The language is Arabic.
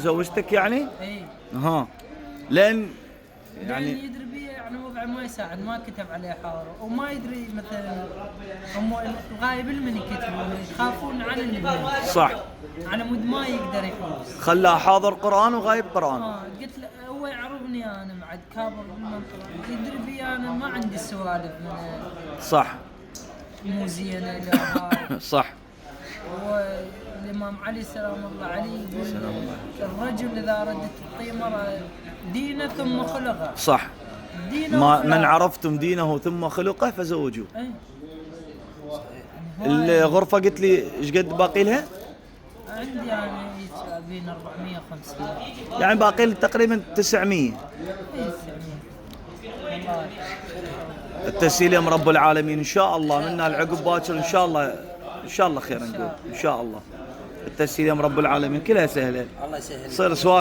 زوجتك يعني؟ اي ها. لان يعني يعني يدري بيه، يعني وضع ما يساعد، ما كتب عليه حاضر وما يدري مثلا هم الغايب المن يكتبون يخافون على البنت صح، على مود ما يقدر يحوس. خلاه حاضر قرآن وغايب قرآن. قلت له هو يعرفني انا بعد كابر بالمنطقه، يدري بي انا ما عندي سوالف من صح مو زينه الى هاي. صح. والامام علي سلام الله عليه يقول سلام الله. الرجل اذا ردت الطيمره دينه ثم خلقه. صح. دينه ما وخلقه. من عرفتم دينه ثم خلقه فزوجوه. اي الغرفة قلت لي ايش قد باقي لها؟ عندي يعني بين 400 500. يعني باقي لها تقريبا 900. والله التسهيل يا رب العالمين ان شاء الله، منا العقب باكر ان شاء الله، ان شاء الله خير نقول ان شاء الله. التسهيل يا رب العالمين كلها سهله. الله يسهل. صير سؤال